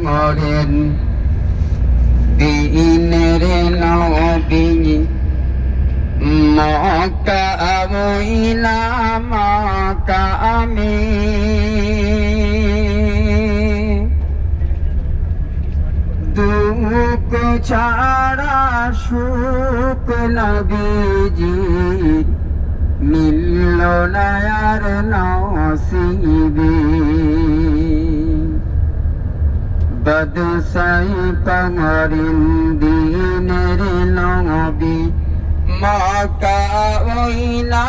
করেন দিনের নবী মক্কা মদিনা মাকামে দুঃখ ছাড়া সুখ নবীজি মিলল না আর নসিবে বদসাই কমরিন দিনের নবী মক্কা মদিনা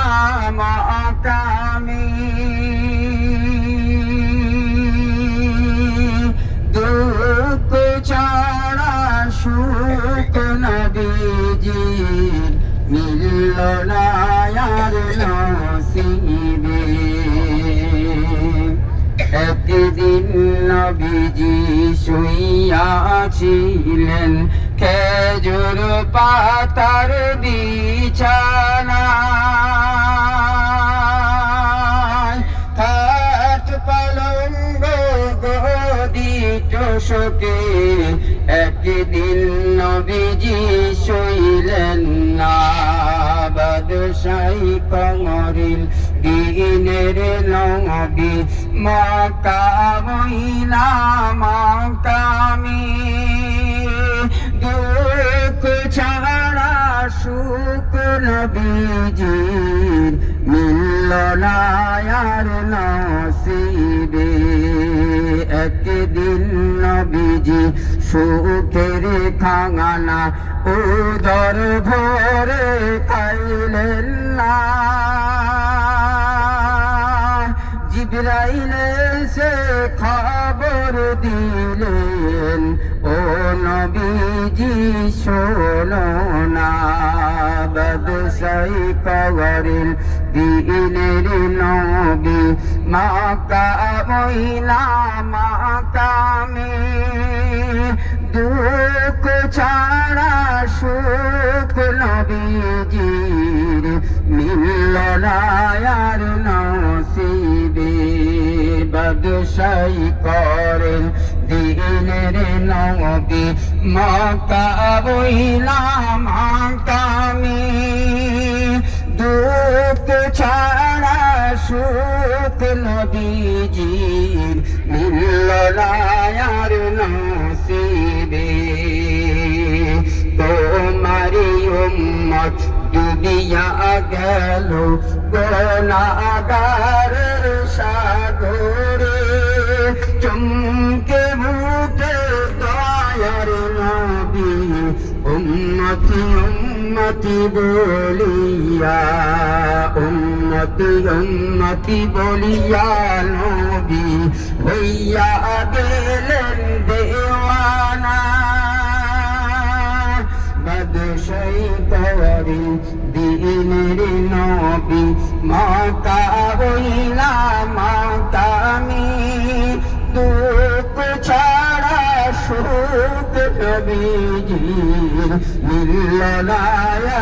মাকামে দুঃখ ছাড়া সুখ নবীজি মিলল না আর নসিবে একদিন নবীজি শুইয়াছিলেন খেজুর পাতার বিছানায় খাট পালঙ্গ গদি তোশকে একদিন নবীজি শুইলেন না বাদশাহী কমরিল দিনের নবী মক্কা মদিনা মাকামে দুঃখ ছাড়া সুখ নবীজির মিলল না আর নসিবে একদিন নবীজি সুখের খাঙানা উদর ভরে খাইলেন না জিবরাইল এসে খবর দিলেন ও নবীজি শোনো না বাদশাহী কবরিল দিনের নবী মক্কা মদিনা মাকামে দুঃখ ছাড়া সুখ নবীজির মিলল না আর নসিবে বাদশাহী করেন দিনের নবী মক্কা মদিনা মাকামে দুঃখ ছাড়া সুখ নবীজির মিলল না আর নসিবে তোমারি উম্মত ডুবিয়া গেল গুনাহগারের সাগরে চমকে উঠে দয়ার নবী উম্মতি উম্মতি বলিয়া উম্মতি উম্মতি বলিয়া নবী হইয়া গেলেন দেওয়ানা বাদশাহী কবরিল দিনের নবী মক্কা মদিনা মাকামে দুঃখ ছাড়া সুখ নবীজির মিলল না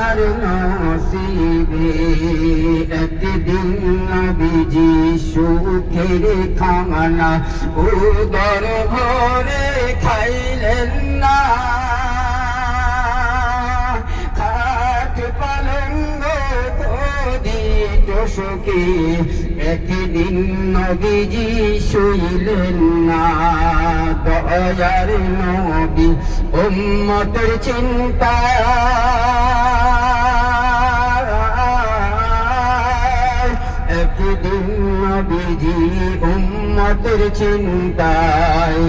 আর নসিবে একদিন নবীজি সুখের খাঙানা উদর ভরে খাইলেন না তোশকে একদিন নবীজি শুইলেন না দয়ার নবী উম্মতের চিন্তা একদিন নবীজি উম্মতের চিন্তায়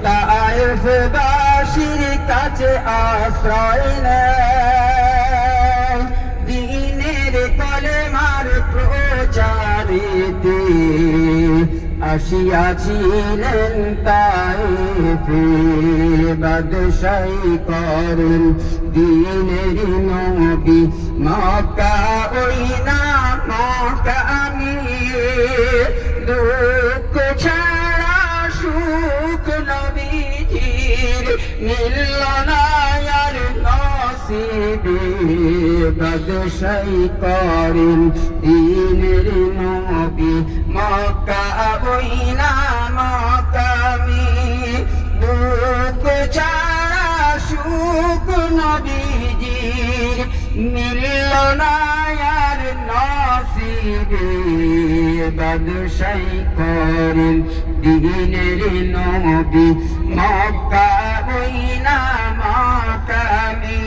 তায়েফ বাসীর কাছে আশ্রয় নেয় দিনের কলেমার প্রচারিতে আসিয়াছিলেন তায়েফে বাদশাহী করেন দিনের নবী মক্কা মদিনা মাকামে দুঃখ ছাড়া সুখ নবীজির মিলল না আর নসিবে বাদশাহী করেন দিনের নবী মক্কা মদিনা মাকামে নসিবে বাদশাই করেন দিনের নবী মক্কা বইনা মাকামে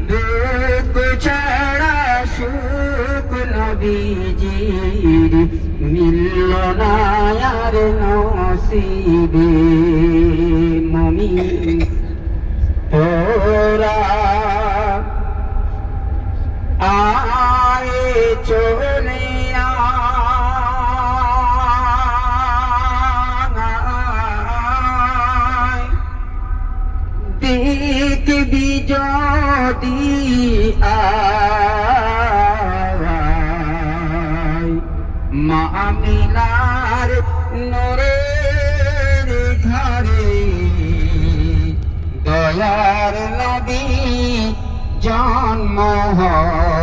দুঃখ ছাড়া সুখ নবীজির মিলল না আর নসিবে মুমিন তোরা আয়ে চলে আয় দেখবি যদি আয় মা আমিনার নূরের ঘরে দয়ার নবী জন্ম হয়